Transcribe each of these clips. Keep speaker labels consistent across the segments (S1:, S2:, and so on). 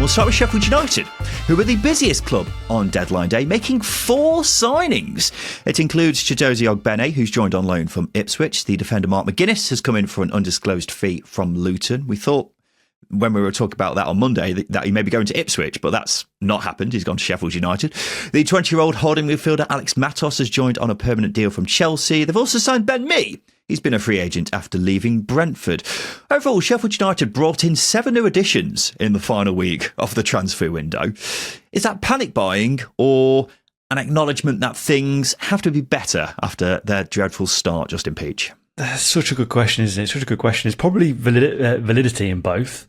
S1: We'll start with Sheffield United, who were the busiest club on deadline day, making 4 signings. It includes Chidozie Ogbene, who's joined on loan from Ipswich. The defender Mark McGuinness has come in for an undisclosed fee from Luton. We thought, when we were talking about that on Monday, that he may be going to Ipswich, but that's not happened. He's gone to Sheffield United. The 20-year-old holding midfielder Alex Matos has joined on a permanent deal from Chelsea. They've also signed Ben Mee. He's been a free agent after leaving Brentford. Overall, Sheffield United brought in 7 new additions in the final week of the transfer window. Is that panic buying or an acknowledgement that things have to be better after their dreadful start, Justin Peach?
S2: That's such a good question, isn't it? Such a good question. It's probably validity in both.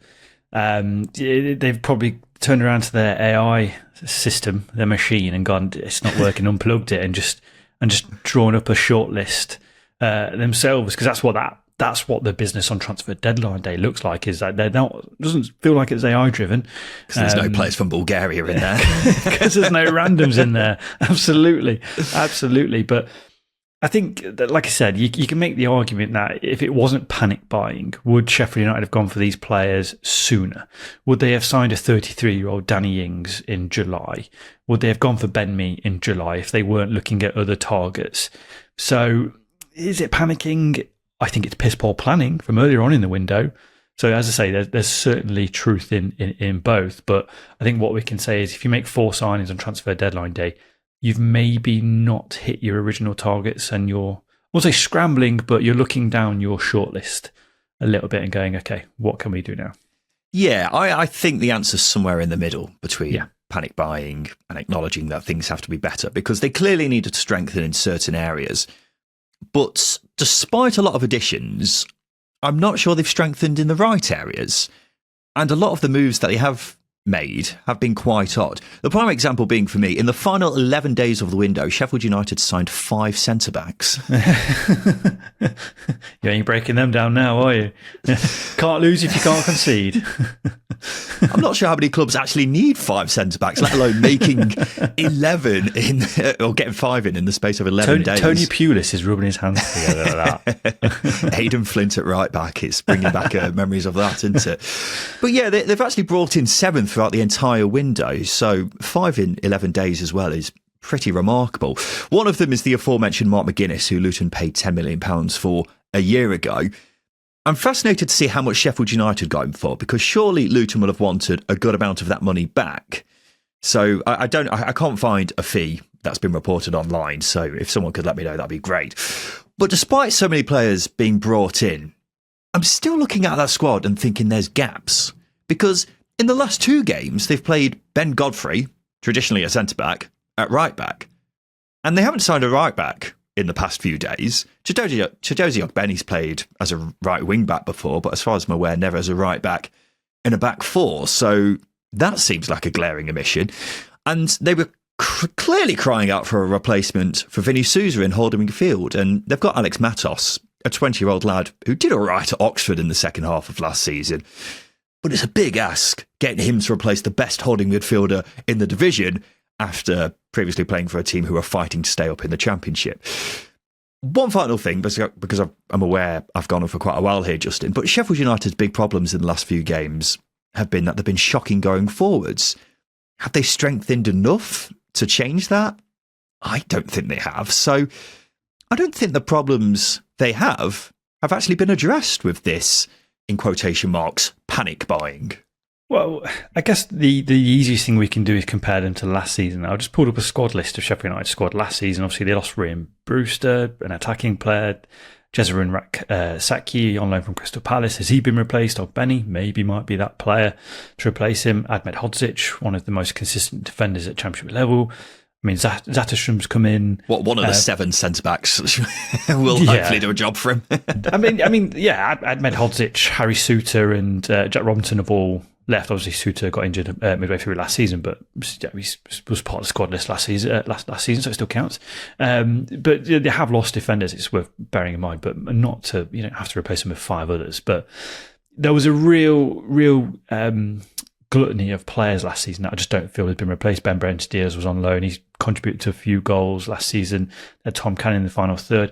S2: They've probably turned around to their AI system, their machine, and gone, it's not working, unplugged it, and just drawn up a short list themselves, because that's what the business on transfer deadline day looks like. Is that doesn't feel like it's AI driven
S1: because there's no players from Bulgaria in there,
S2: because there's no randoms in there. Absolutely. But I think that, like I said, you can make the argument that if it wasn't panic buying, would Sheffield United have gone for these players sooner? Would they have signed a 33-year-old Danny Ings in July? Would they have gone for Ben Mee in July if they weren't looking at other targets? So is it panicking? I think it's piss poor planning from earlier on in the window. So as I say, there's certainly truth in both. But I think what we can say is if you make 4 signings on transfer deadline day, you've maybe not hit your original targets, and you're, I won't say scrambling, but you're looking down your shortlist a little bit and going, okay, what can we do now?
S1: Yeah, I think the answer's somewhere in the middle between panic buying and acknowledging that things have to be better, because they clearly needed to strengthen in certain areas. But despite a lot of additions, I'm not sure they've strengthened in the right areas. And a lot of the moves that they have made have been quite odd. The prime example being, for me, in the final 11 days of the window, Sheffield United signed 5 centre-backs.
S2: You ain't breaking them down now, are you? Can't lose if you can't concede.
S1: I'm not sure how many clubs actually need 5 centre-backs, let alone making 11 or getting 5 in the space of 11 days.
S2: Tony Pulis is rubbing his hands together at
S1: that. Aidan Flint at right back, it's bringing back memories of that, isn't it? But yeah, they've actually brought in 7 throughout the entire window, so 5 in 11 days as well is pretty remarkable. One of them is the aforementioned Mark McGuinness, who Luton paid £10 million for a year ago. I'm fascinated to see how much Sheffield United got him for, because surely Luton will have wanted a good amount of that money back. So I can't find a fee that's been reported online, so if someone could let me know, that'd be great. But despite so many players being brought in, I'm still looking at that squad and thinking there's gaps, because in the last 2 games, they've played Ben Godfrey, traditionally a centre-back, at right-back. And they haven't signed a right-back in the past few days. Chidozie Ogbene's played as a right wing-back before, but as far as I'm aware, never as a right-back in a back 4. So that seems like a glaring omission. And they were clearly crying out for a replacement for Vinny Souza in holding midfield. And they've got Alex Matos, a 20-year-old lad who did all right at Oxford in the second half of last season. But it's a big ask getting him to replace the best holding midfielder in the division after previously playing for a team who are fighting to stay up in the Championship. One final thing, because I'm aware I've gone on for quite a while here, Justin, but Sheffield United's big problems in the last few games have been that they've been shocking going forwards. Have they strengthened enough to change that? I don't think they have. So I don't think the problems they have actually been addressed with this, in quotation marks, panic buying.
S2: Well, I guess the easiest thing we can do is compare them to last season. I just pulled up a squad list of Sheffield United squad last season. Obviously, they lost Ryan Brewster, an attacking player. Jesurun Saki on loan from Crystal Palace. Has he been replaced? Ogbene maybe might be that player to replace him. Ahmed Hodzic, one of the most consistent defenders at Championship level. I mean, Zatterstrom's come in.
S1: What, one of the 7 centre-backs will hopefully do a job for him.
S2: I mean, Ahmed Hodzic, Harry Souttar and Jack Robinson have all left. Obviously, Souttar got injured midway through last season, but he was part of the squad list last season, so it still counts. But they have lost defenders, it's worth bearing in mind, but not to, you don't have to replace them with 5 others. But there was a real gluttony of players last season that I just don't feel has been replaced. Ben Brent-Diaz was on loan. He's contributed to a few goals last season. Tom Cannon in the final third.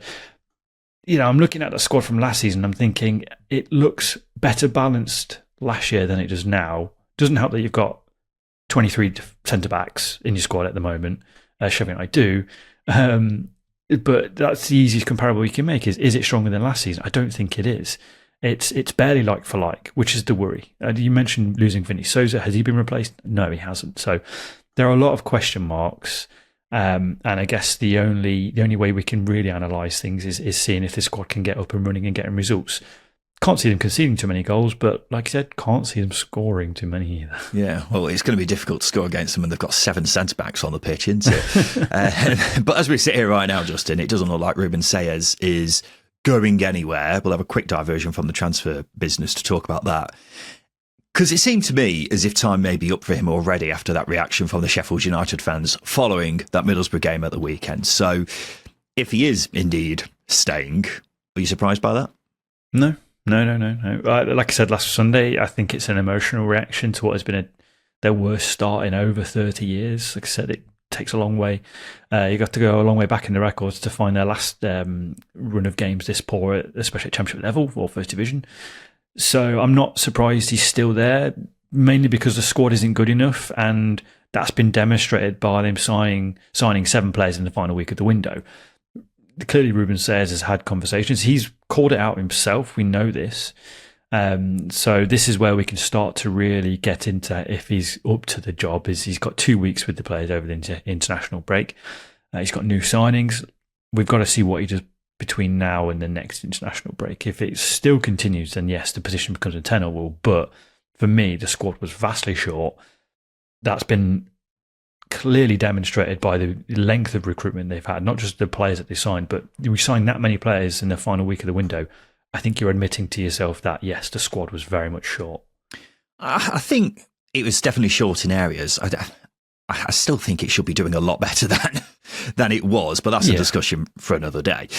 S2: You know, I'm looking at the squad from last season. I'm thinking it looks better balanced last year than it does now. Doesn't help that you've got 23 centre-backs in your squad at the moment. Sheffield United do. But that's the easiest comparable you can make is it stronger than last season? I don't think it is. It's barely like for like, which is the worry. You mentioned losing Vinny Souza. Has he been replaced? No, he hasn't. So there are a lot of question marks. And I guess the only way we can really analyse things is seeing if the squad can get up and running and getting results. Can't see them conceding too many goals, but like I said, can't see them scoring too many either.
S1: Yeah, well, it's going to be difficult to score against them when they've got 7 centre-backs on the pitch, isn't it? But as we sit here right now, Justin, it doesn't look like Ruben Sayers is going anywhere. We'll have a quick diversion from the transfer business to talk about that. Because it seemed to me as if time may be up for him already after that reaction from the Sheffield United fans following that Middlesbrough game at the weekend. So if he is indeed staying, are you surprised by that?
S2: No. Like I said last Sunday, I think it's an emotional reaction to what has been their worst start in over 30 years. Like I said, it takes a long way. You got to go a long way back in the records to find their last run of games this poor, especially at Championship level or First Division. So I'm not surprised he's still there, mainly because the squad isn't good enough, and that's been demonstrated by them signing 7 players in the final week of the window. Clearly, Ruben Sayers has had conversations. He's called it out himself. We know this. So this is where we can start to really get into if he's up to the job. He's got 2 weeks with the players over the international break. He's got new signings. We've got to see what he does between now and the next international break. If it still continues, then yes, the position becomes untenable. But for me, the squad was vastly short. That's been clearly demonstrated by the length of recruitment they've had, not just the players that they signed, but we signed that many players in the final week of the window. I think you're admitting to yourself that, yes, the squad was very much short.
S1: I think it was definitely short in areas. I still think it should be doing a lot better than it was, but that's a discussion for another day.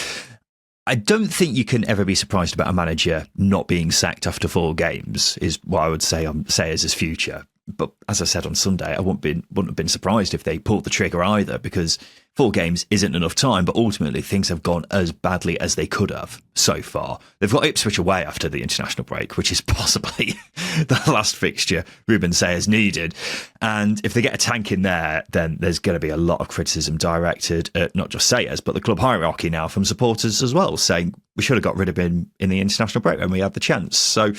S1: I don't think you can ever be surprised about a manager not being sacked after 4 games, is what I would say on Sayers' future. But as I said on Sunday, I wouldn't have been surprised if they pulled the trigger either, because 4 games isn't enough time, but ultimately things have gone as badly as they could have so far. They've got Ipswich away after the international break, which is possibly the last fixture Ruben Sayers needed. And if they get a tank in there, then there's going to be a lot of criticism directed at not just Sayers, but the club hierarchy now from supporters as well, saying we should have got rid of him in the international break when we had the chance. So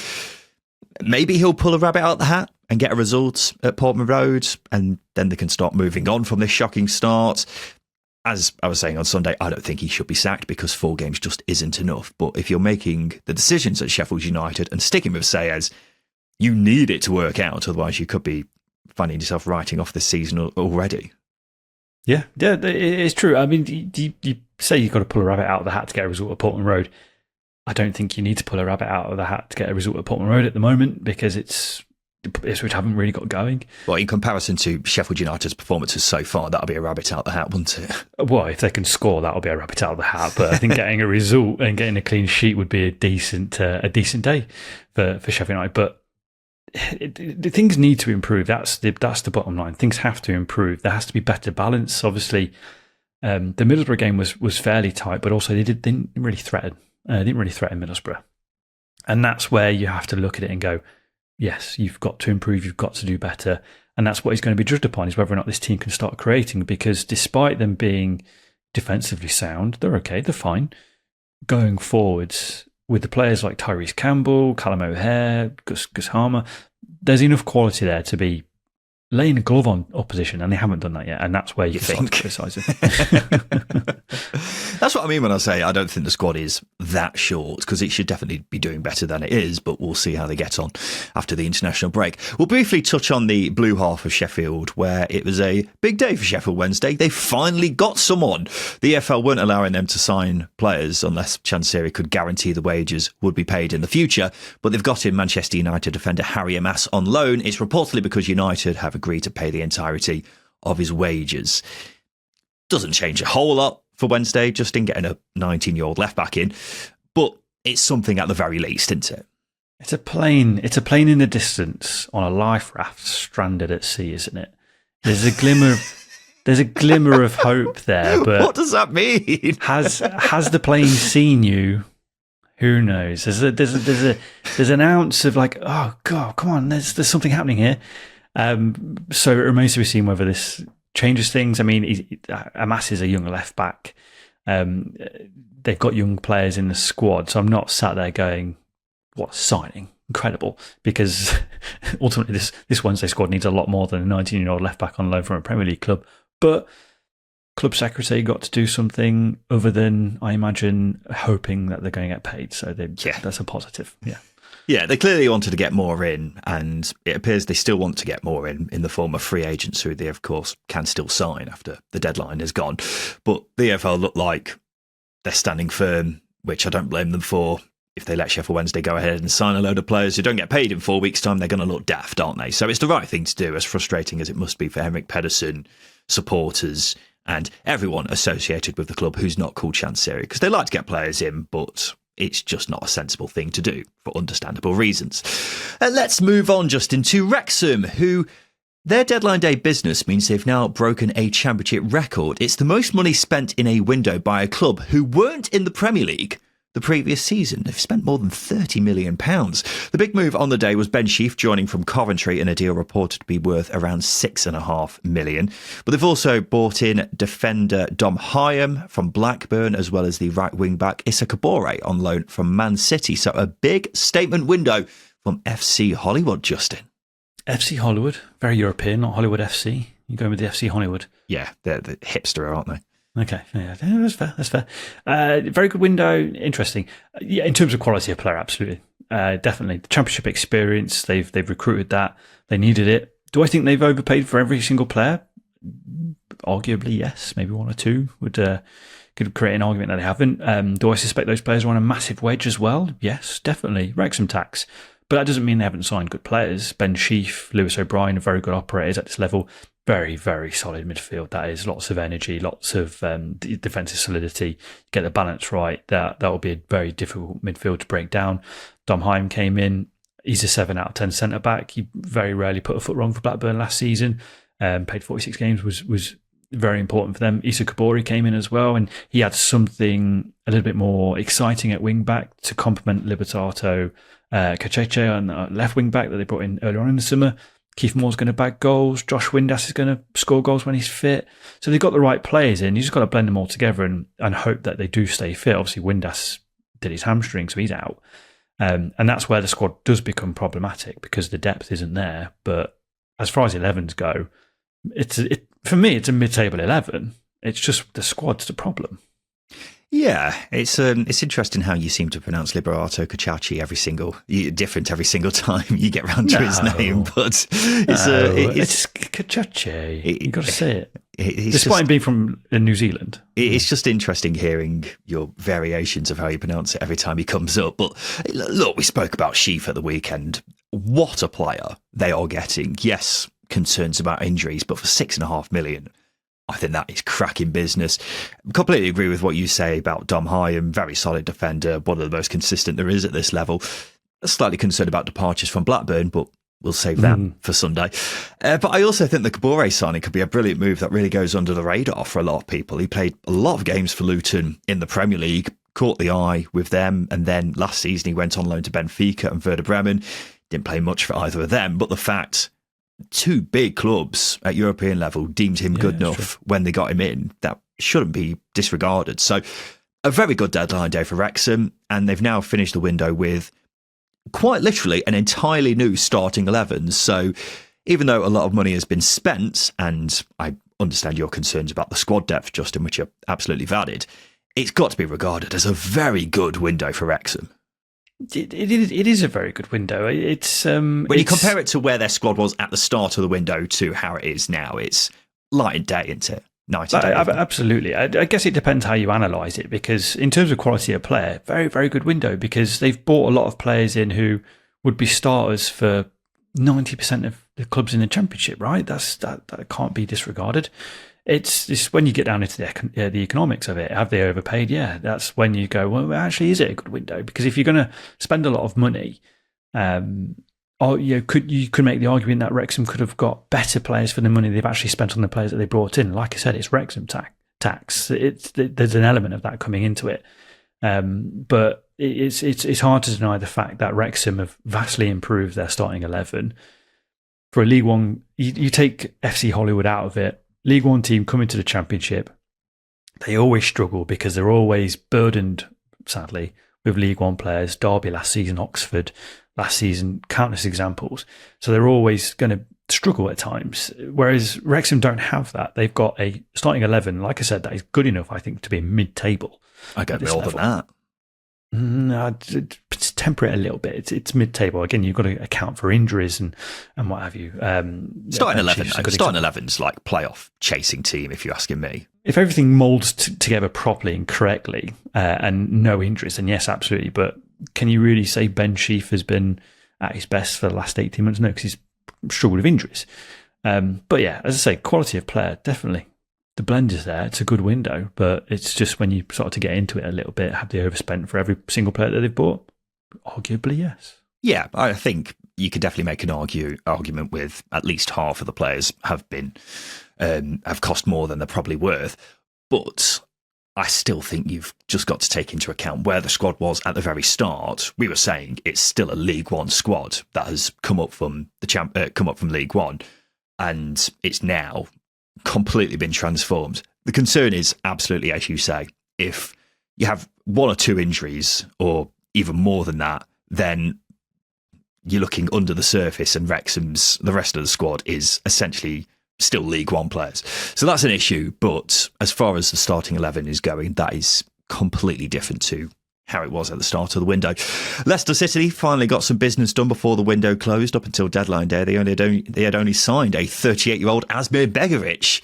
S1: maybe he'll pull a rabbit out of the hat and get a result at Portman Road, and then they can start moving on from this shocking start. As I was saying on Sunday, I don't think he should be sacked because 4 games just isn't enough. But if you're making the decisions at Sheffield United and sticking with Sayers, you need it to work out. Otherwise, you could be finding yourself writing off this season already.
S2: Yeah, it's true. I mean, you say you've got to pull a rabbit out of the hat to get a result at Portman Road. I don't think you need to pull a rabbit out of the hat to get a result at Portman Road at the moment, because Ipswich haven't really got going. Well,
S1: in comparison to Sheffield United's performances so far, that'll be a rabbit out of the hat, wouldn't it?
S2: Well, if they can score, that'll be a rabbit out of the hat. But I think getting a result and getting a clean sheet would be a decent day for Sheffield United. But things need to improve. That's the bottom line. Things have to improve. There has to be better balance. Obviously, the Middlesbrough game was fairly tight, but also they didn't really threaten. Didn't really threaten Middlesbrough, and that's where you have to look at it and go, yes, you've got to improve, you've got to do better. And that's what he's going to be judged upon, is whether or not this team can start creating, because despite them being defensively sound, they're okay, they're fine. Going forwards, with the players like Tyrese Campbell, Callum O'Hare, Gus Harmer, there's enough quality there to be laying a glove on opposition, and they haven't done that yet, and that's where you think criticise it.
S1: That's what I mean when I say I don't think the squad is that short, because it should definitely be doing better than it is, but we'll see how they get on after the international break. We'll briefly touch on the blue half of Sheffield, where it was a big day for Sheffield Wednesday. They finally got someone. The EFL weren't allowing them to sign players unless Chansiri could guarantee the wages would be paid in the future, but they've got in Manchester United defender Harry Amass on loan. It's reportedly because United have agreed to pay the entirety of his wages. Doesn't change a whole lot for Wednesday, just in getting a 19-year-old left back in, but it's something at the very least, isn't it?
S2: It's a plane in the distance on a life raft stranded at sea, isn't it? There's a glimmer of hope there, but
S1: what does that mean?
S2: Has the plane seen you? Who knows? There's an ounce of like, oh God, come on, there's something happening here. So it remains to be seen whether this changes things. I mean, Amass is a young left back. They've got young players in the squad, so I'm not sat there going, "What signing? Incredible!" Because ultimately, this Wednesday squad needs a lot more than a 19-year-old left back on loan from a Premier League club. But club secretary got to do something other than, I imagine, hoping that they're going to get paid. So that's a positive. Yeah.
S1: Yeah, they clearly wanted to get more in, and it appears they still want to get more in the form of free agents who they, of course, can still sign after the deadline is gone. But the EFL look like they're standing firm, which I don't blame them for. If they let Sheffield Wednesday go ahead and sign a load of players who don't get paid in 4 weeks' time, they're going to look daft, aren't they? So it's the right thing to do, as frustrating as it must be for Henrik Pedersen, supporters, and everyone associated with the club who's not called Scienza, because they like to get players in, but it's just not a sensible thing to do for understandable reasons. Let's move on, Justin, to Wrexham, who their deadline day business means they've now broken a championship record. It's the most money spent in a window by a club who weren't in the Premier League the previous season. They've spent more than £30 million. The big move on the day was Ben Sheaf joining from Coventry in a deal reported to be worth around £6.5 million. But they've also bought in defender Dom Hyam from Blackburn, as well as the right wing-back Issa Kabore on loan from Man City. So a big statement window from FC Hollywood, Justin. FC
S2: Hollywood, very European, not Hollywood FC. You're going with the FC Hollywood.
S1: Yeah, they're the hipster, aren't they?
S2: Okay, yeah, that's fair. That's fair. Very good window. Interesting. Yeah, in terms of quality of player, absolutely, definitely. The championship experience, they've recruited that. They needed it. Do I think they've overpaid for every single player? Arguably, yes. Maybe one or two could create an argument that they haven't. Do I suspect those players are on a massive wedge as well? Yes, definitely. Wrexham tax. But that doesn't mean they haven't signed good players. Ben Sheaf, Lewis O'Brien are very good operators at this level. Very, very solid midfield. That is lots of energy, lots of defensive solidity. Get the balance right. That will be a very difficult midfield to break down. Dom Hyam came in. He's a 7 out of 10 centre back. He very rarely put a foot wrong for Blackburn last season. Played 46 games, was very important for them. Issa Kabore came in as well, and he had something a little bit more exciting at wing back to complement Libertato Kacheche on left wing back that they brought in earlier on in the summer. Keith Moore's going to bag goals. Josh Windass is going to score goals when he's fit. So they've got the right players in. You just got to blend them all together and hope that they do stay fit. Obviously, Windass did his hamstring, so he's out. And that's where the squad does become problematic because the depth isn't there. But as far as 11s go, for me, it's a mid-table 11. It's just the squad's the problem.
S1: Yeah, it's interesting how you seem to pronounce Liberato Cachachi different every single time you get round to his name, but it's
S2: Cachachi. You've got to say it. Despite him being from New Zealand.
S1: It's just interesting hearing your variations of how you pronounce it every time he comes up. But look, we spoke about Sheaf at the weekend. What a player they are getting. Yes, concerns about injuries, but for £6.5 million, I think that is cracking business. Completely agree with what you say about Dom Hyam, very solid defender, one of the most consistent there is at this level. Slightly concerned about departures from Blackburn, but we'll save that for Sunday. But I also think the Kabore signing could be a brilliant move that really goes under the radar for a lot of people. He played a lot of games for Luton in the Premier League, caught the eye with them, and then last season he went on loan to Benfica and Werder Bremen. Didn't play much for either of them, but the fact two big clubs at European level deemed him good enough when they got him in, that shouldn't be disregarded. So a very good deadline day for Wrexham, and they've now finished the window with quite literally an entirely new starting 11. So even though a lot of money has been spent, and I understand your concerns about the squad depth, Justin, which are absolutely valid, it's got to be regarded as a very good window for Wrexham.
S2: It is a very good window. When
S1: you compare it to where their squad was at the start of the window to how it is now, it's light and day, isn't it? Night and day.
S2: Absolutely. I guess it depends how you analyse it, because in terms of quality of player, very, very good window, because they've bought a lot of players in who would be starters for 90% of the clubs in the Championship, right? That can't be disregarded. It's when you get down into the economics of it. Have they overpaid? Yeah, that's when you go, well, actually, is it a good window? Because if you're going to spend a lot of money, you could make the argument that Wrexham could have got better players for the money they've actually spent on the players that they brought in. Like I said, it's Wrexham tax. There's an element of that coming into it, but it's hard to deny the fact that Wrexham have vastly improved their starting 11. for a League One, you take FC Hollywood out of it, League One team coming to the Championship, they always struggle because they're always burdened, sadly, with League One players. Derby last season, Oxford last season, countless examples. So they're always going to struggle at times. Whereas Wrexham don't have that. They've got a starting 11, like I said, that is good enough, I think, to be mid-table.
S1: I get more than that.
S2: No, temper it a little bit. It's mid-table. Again, you've got to account for injuries and what have you.
S1: Starting 11, starting 11's like playoff chasing team, if you're asking me.
S2: If everything moulds together properly and correctly and no injuries, then yes, absolutely. But can you really say Ben Sheaf has been at his best for the last 18 months? No, because he's struggled with injuries. But yeah, as I say, quality of player, definitely. The blend is there. It's a good window, but it's just when you start to get into it a little bit, have they overspent for every single player that they've bought? Arguably, yes.
S1: Yeah, I think you could definitely make an argument with at least half of the players have cost more than they're probably worth. But I still think you've just got to take into account where the squad was at the very start. We were saying it's still a League One squad that has come up from League One, and it's now completely been transformed. The concern is absolutely, as you say, if you have one or two injuries or even more than that, then you're looking under the surface and the rest of the squad is essentially still League One players. So that's an issue, but as far as the starting 11 is going, that is completely different to how it was at the start of the window. Leicester City finally got some business done before the window closed. Up until deadline day, they had only signed a 38-year-old Asmir Begovic,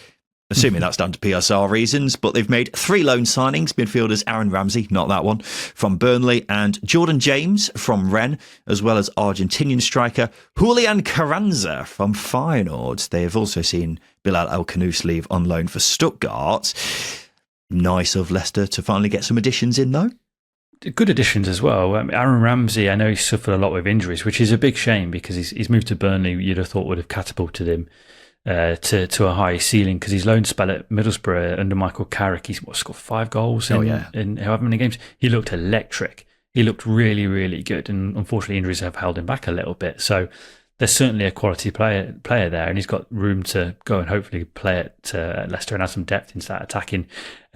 S1: assuming that's down to PSR reasons, but they've made 3 loan signings: midfielders Aaron Ramsey, not that one, from Burnley, and Jordan James from Rennes, as well as Argentinian striker Julian Carranza from Feyenoord. They have also seen Bilal El-Khanous leave on loan for Stuttgart. Nice of Leicester to finally get some additions in, though.
S2: Good additions as well. Aaron Ramsey, I know he's suffered a lot with injuries, which is a big shame because he's moved to Burnley. You'd have thought would have catapulted him to a high ceiling, because his loan spell at Middlesbrough under Michael Carrick, he's scored 5 goals in however many games. He looked electric. He looked really, really good, and unfortunately injuries have held him back a little bit. So there's certainly a quality player there, and he's got room to go and hopefully play at Leicester and add some depth into that attacking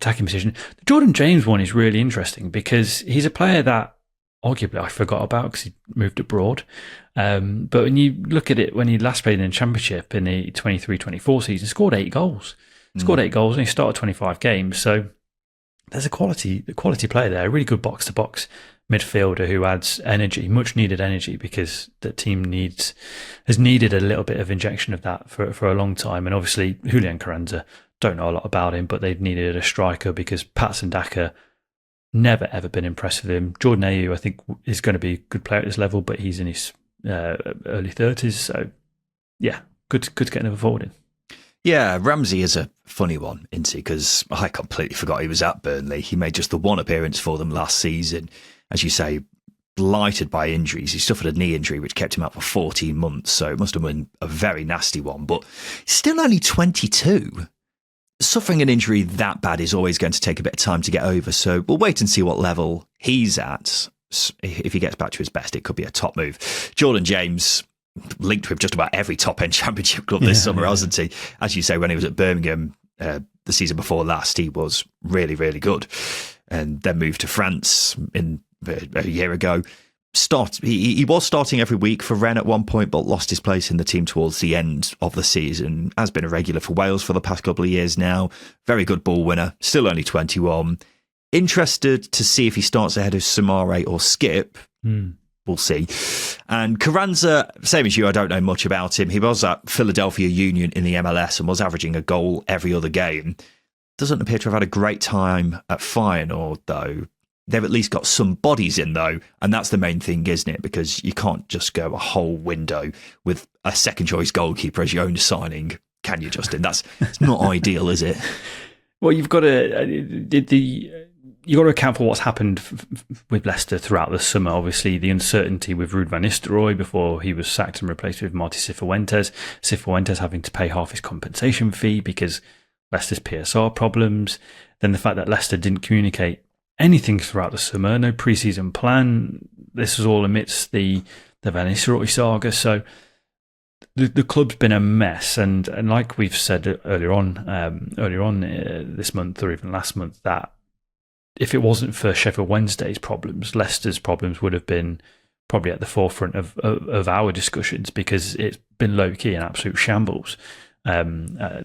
S2: position. The Jordan James one is really interesting because he's a player that arguably I forgot about because he moved abroad. But when you look at it, when he last played in the Championship in the 23-24 season, scored 8 goals. Scored 8 goals and he started 25 games. So there's a quality player there, a really good box-to-box midfielder who adds energy, much needed energy, because the team has needed a little bit of injection of that for a long time. And obviously Julian Carranza, don't know a lot about him, but they've needed a striker because Patson Daka never ever been impressed with him. Jordan Ayew, I think, is going to be a good player at this level, but he's in his early 30s. So yeah, good to get another forward in.
S1: Yeah, Ramsey is a funny one, isn't he? Because I completely forgot he was at Burnley. He made just the one appearance for them last season. As you say, blighted by injuries. He suffered a knee injury which kept him out for 14 months, so it must have been a very nasty one. But he's still only 22. Suffering an injury that bad is always going to take a bit of time to get over, so we'll wait and see what level he's at. If he gets back to his best, it could be a top move. Jordan James, linked with just about every top-end Championship club this summer, hasn't he? As you say, when he was at Birmingham the season before last, he was really, really good. And then moved to France a year ago. He was starting every week for Rennes at one point, but lost his place in the team towards the end of the season. Has been a regular for Wales for the past couple of years now. Very good ball winner. Still only 21. Interested to see if he starts ahead of Samare or Skip. We'll see. And Carranza, same as you, I don't know much about him. He was at Philadelphia Union in the MLS and was averaging a goal every other game. Doesn't appear to have had a great time at Feyenoord, though. They've at least got some bodies in, though, and that's the main thing, isn't it? Because you can't just go a whole window with a second-choice goalkeeper as your own signing, can you, Justin? It's not ideal, is it?
S2: Well, you've got to account for what's happened with Leicester throughout the summer. Obviously, the uncertainty with Ruud van Nistelrooy before he was sacked and replaced with Marty Cifuentes. Cifuentes having to pay half his compensation fee because Leicester's PSR problems. Then the fact that Leicester didn't communicate anything throughout the summer, no pre-season plan. This was all amidst the Van Nistelrooy saga. So the club's been a mess, and like we've said earlier on this month or even last month, that if it wasn't for Sheffield Wednesday's problems, Leicester's problems would have been probably at the forefront of our discussions, because it's been low key and absolute shambles at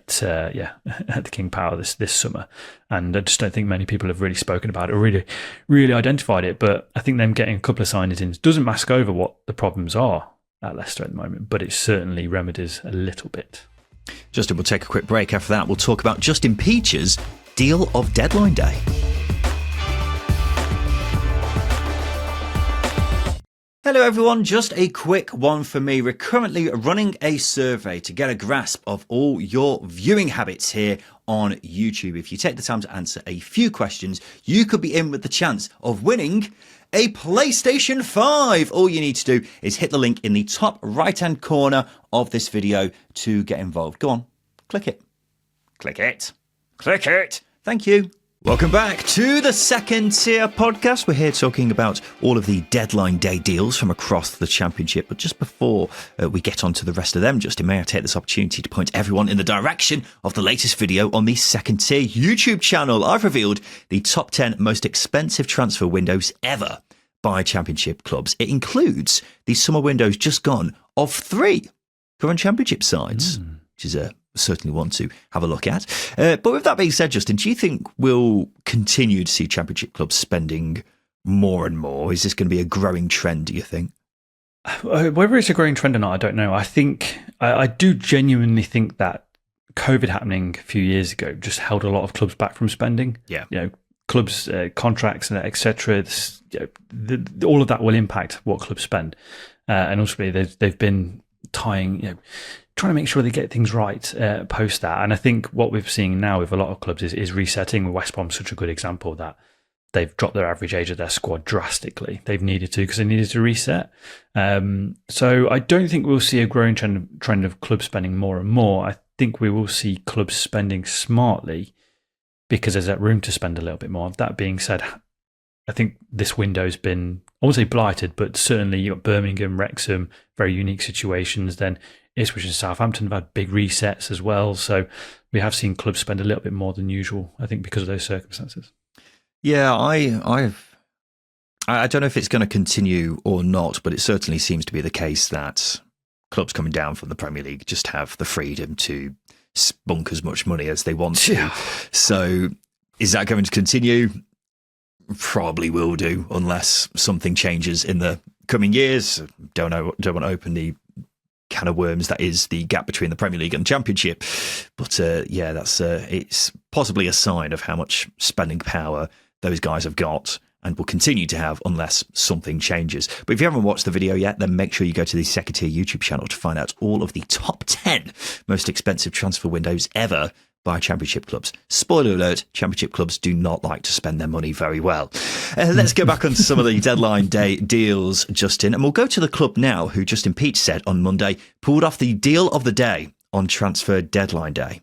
S2: the King Power this summer, and I just don't think many people have really spoken about it or really identified it. But I think them getting a couple of signings in doesn't mask over what the problems are at Leicester at the moment, but it certainly remedies a little bit.
S1: Justin, we'll take a quick break. After that, we'll talk about Justin Peach's deal of deadline day. Hello everyone, just a quick one for me. We're currently running a survey to get a grasp of all your viewing habits here on YouTube. If you take the time to answer a few questions, you could be in with the chance of winning a PlayStation 5. All you need to do is hit the link in the top right hand corner of this video to get involved. Go on, click it. Click it. Click it. Thank you. Welcome back to the Second Tier Podcast. We're here talking about all of the deadline day deals from across the Championship. But just before we get on to the rest of them, Justin, may I take this opportunity to point everyone in the direction of the latest video on the Second Tier YouTube channel. I've revealed the top 10 most expensive transfer windows ever by Championship clubs. It includes the summer windows just gone of 3 current Championship sides, which is certainly one to have a look at. But with that being said, Justin, do you think we'll continue to see Championship clubs spending more and more? Is this going to be a growing trend, do you think?
S2: Whether it's a growing trend or not, I don't know. I do genuinely think that COVID happening a few years ago just held a lot of clubs back from spending.
S1: Yeah.
S2: Clubs, contracts, etc. All of that will impact what clubs spend. And ultimately, they've been trying to make sure they get things right post that. And I think what we're seeing now with a lot of clubs is resetting. West Brom's such a good example of that. They've dropped their average age of their squad drastically. They've needed to, because they needed to reset. So I don't think we'll see a growing trend of clubs spending more and more. I think we will see clubs spending smartly, because there's that room to spend a little bit more. That being said, I think this window's been, I won't say blighted, but certainly you've got Birmingham, Wrexham, very unique situations. Then Ipswich and Southampton have had big resets as well. So we have seen clubs spend a little bit more than usual, I think, because of those circumstances.
S1: Yeah, I don't know if it's going to continue or not, but it certainly seems to be the case that clubs coming down from the Premier League just have the freedom to spunk as much money as they want to. Yeah. So is that going to continue? Probably will do, unless something changes in the coming years. Don't want to open the can of worms that is the gap between the Premier League and the Championship. But that's it's possibly a sign of how much spending power those guys have got and will continue to have unless something changes. But if you haven't watched the video yet, then make sure you go to the Second Tier YouTube channel to find out all of the top 10 most expensive transfer windows ever by Championship clubs. Spoiler alert, Championship clubs do not like to spend their money very well. Let's go back onto some of the deadline day deals, Justin, and we'll go to the club now who Justin Peach said on Monday pulled off the deal of the day on transfer deadline day.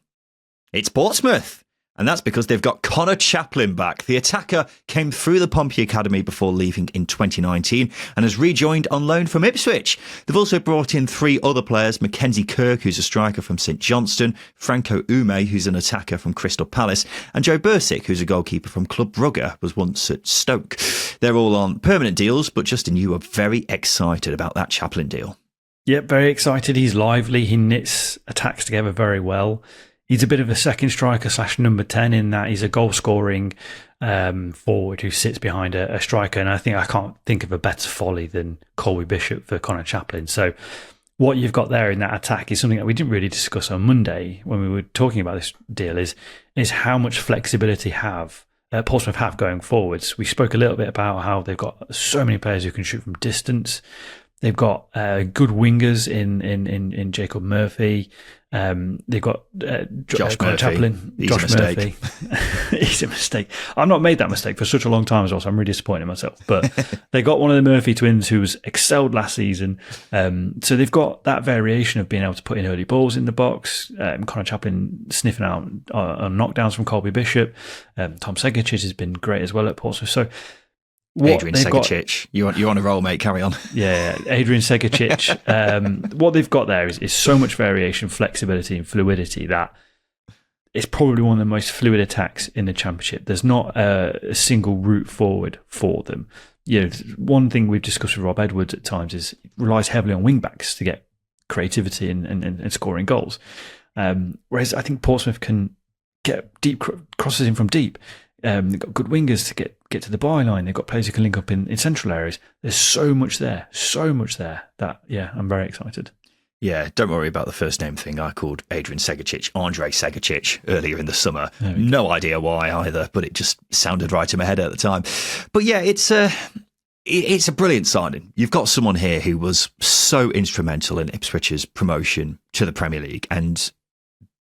S1: It's Portsmouth. And that's because they've got Conor Chaplin back. The attacker came through the Pompey Academy before leaving in 2019 and has rejoined on loan from Ipswich. They've also brought in 3 other players, Mackenzie Kirk, who's a striker from St Johnstone, Franco Ume, who's an attacker from Crystal Palace, and Joe Bursick, who's a goalkeeper from Club Brugge, was once at Stoke. They're all on permanent deals, but Justin, you are very excited about that Chaplin deal.
S2: Yep, very excited. He's lively. He knits attacks together very well. He's a bit of a second striker / number 10 in that he's a goal-scoring forward who sits behind a striker. And I can't think of a better folly than Colby Bishop for Conor Chaplin. So what you've got there in that attack is something that we didn't really discuss on Monday when we were talking about this deal is how much flexibility Portsmouth have going forwards. We spoke a little bit about how they've got so many players who can shoot from distance. They've got good wingers in Jacob Murphy. They've got
S1: Josh
S2: Conor
S1: Murphy.
S2: Chaplin.
S1: He's
S2: Josh
S1: a mistake.
S2: Murphy. He's a mistake. I've not made that mistake for such a long time as well, so I'm really disappointed in myself. But they got one of the Murphy twins who was excelled last season. So they've got that variation of being able to put in early balls in the box. Conor Chaplin sniffing out on knockdowns from Colby Bishop. Tom Segicic has been great as well at Portsmouth. So
S1: Adrian Segacic. You're on a roll, mate. Carry on.
S2: Yeah, Adrian Segacic. What they've got there is so much variation, flexibility, and fluidity that it's probably one of the most fluid attacks in the Championship. There's not a single route forward for them. One thing we've discussed with Rob Edwards at times is he relies heavily on wing backs to get creativity and scoring goals. Whereas I think Portsmouth can get deep crosses in from deep. They've got good wingers to get to the byline. They've got players who can link up in central areas. There's so much there that, I'm very excited.
S1: Yeah, don't worry about the first name thing. I called Adrian Segacic Andre Segacic earlier in the summer. No idea why either, but it just sounded right in my head at the time. But yeah, it's a brilliant signing. You've got someone here who was so instrumental in Ipswich's promotion to the Premier League, and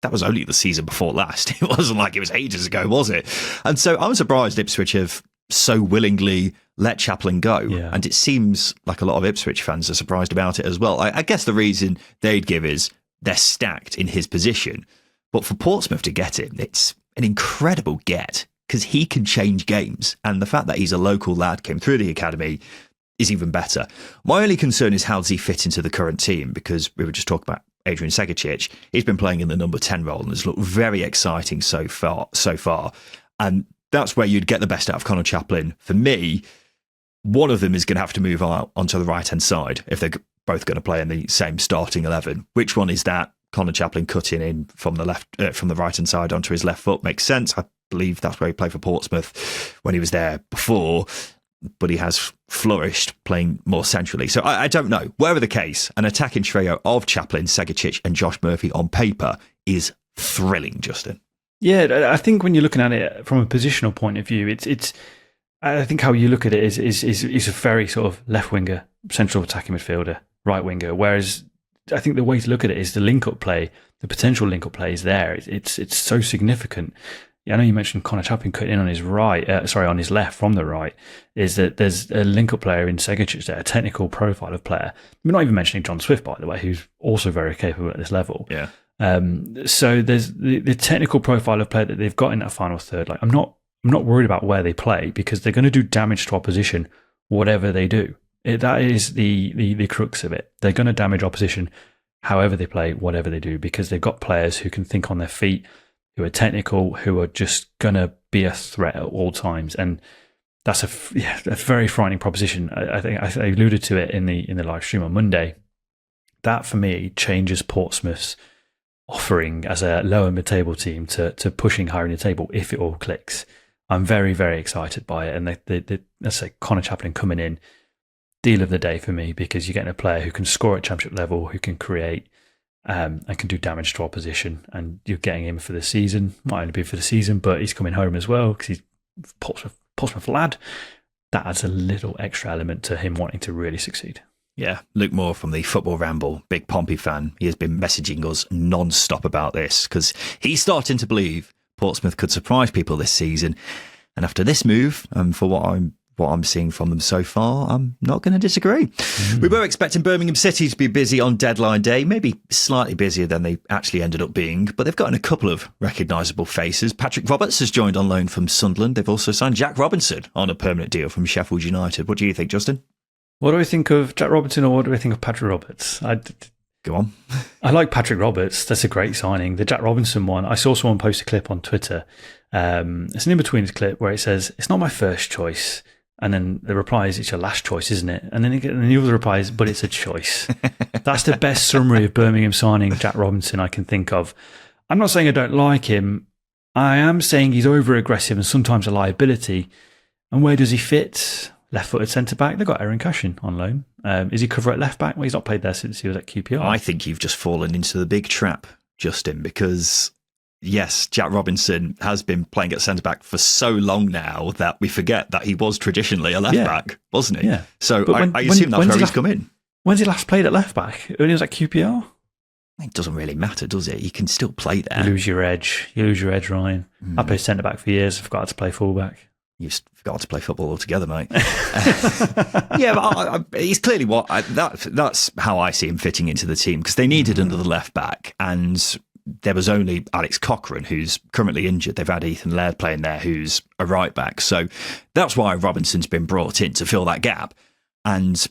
S1: that was only the season before last. It wasn't like it was ages ago, was it? And so I'm surprised Ipswich have so willingly let Chaplin go. Yeah. And it seems like a lot of Ipswich fans are surprised about it as well. I guess the reason they'd give is they're stacked in his position. But for Portsmouth to get him, it's an incredible get because he can change games. And the fact that he's a local lad, came through the academy, is even better. My only concern is how does he fit into the current team? Because we were just talking about Adrian Segacic. He's been playing in the number 10 role and has looked very exciting so far. And that's where you'd get the best out of Conor Chaplin. For me, one of them is going to have to move out onto the right-hand side if they're both going to play in the same starting 11. Which one is that? Conor Chaplin cutting in from the right-hand side onto his left foot makes sense. I believe that's where he played for Portsmouth when he was there before, but he has flourished playing more centrally. So I don't know. Whatever the case, an attacking trio of Chaplin, Segacic and Josh Murphy on paper is thrilling, Justin.
S2: Yeah, I think when you're looking at it from a positional point of view, it's. I think how you look at it is a very sort of left winger, central attacking midfielder, right winger. Whereas I think the way to look at it is the link up play, the potential link up play is there. It's so significant. I know you mentioned Conor Chaplin cutting in on his on his left from the right. Is that there's a link up player in Segacic there, a technical profile of player. We're not even mentioning John Swift, by the way, who's also very capable at this level.
S1: Yeah.
S2: So there's the technical profile of player that they've got in that final third. Like I'm not worried about where they play because they're going to do damage to opposition, whatever they do. That is the crux of it. They're going to damage opposition, however they play, whatever they do, because they've got players who can think on their feet, who are technical, who are just going to be a threat at all times. And that's a very frightening proposition. I think I alluded to it in the live stream on Monday. That for me changes Portsmouth's offering as a lower mid-table team to pushing higher in the table if it all clicks. I'm very, very excited by it. And let's say Conor Chaplin coming in, deal of the day for me, because you're getting a player who can score at championship level, who can create and can do damage to opposition. And you're getting him for the season. Might only be for the season, but he's coming home as well because he's Portsmouth lad. That adds a little extra element to him wanting to really succeed.
S1: Yeah, Luke Moore from the Football Ramble, big Pompey fan. He has been messaging us non-stop about this because he's starting to believe Portsmouth could surprise people this season. And after this move, for what I'm seeing from them so far, I'm not going to disagree. We were expecting Birmingham City to be busy on deadline day, maybe slightly busier than they actually ended up being, but they've gotten a couple of recognisable faces. Patrick Roberts has joined on loan from Sunderland. They've also signed Jack Robinson on a permanent deal from Sheffield United. What do you think, Justin?
S2: What do I think of Jack Robinson or what do I think of Patrick Roberts?
S1: Go on.
S2: I like Patrick Roberts. That's a great signing. The Jack Robinson one, I saw someone post a clip on Twitter. It's an in-between clip where it says, it's not my first choice. And then the reply is, it's your last choice, isn't it? And then the other reply is, but it's a choice. That's the best summary of Birmingham signing Jack Robinson I can think of. I'm not saying I don't like him. I am saying he's over-aggressive and sometimes a liability. And where does he fit? Left-footed centre-back. They've got Aaron Cashin on loan. Is he cover at left-back? Well, he's not played there since he was at QPR.
S1: I think you've just fallen into the big trap, Justin, because yes, Jack Robinson has been playing at centre-back for so long now that we forget that he was traditionally a left-back, wasn't he?
S2: Yeah.
S1: So I assume that's where he's come in.
S2: When's he last played at left-back? When he was at QPR?
S1: It doesn't really matter, does it? You can still play there.
S2: You lose your edge, Ryan. I played centre-back for years. I forgot how to play full-back.
S1: You've forgot to play football altogether, mate. Yeah, but he's clearly that's how I see him fitting into the team because they needed another left back, and there was only Alex Cochrane, who's currently injured. They've had Ethan Laird playing there, who's a right back. So that's why Robinson's been brought in to fill that gap. And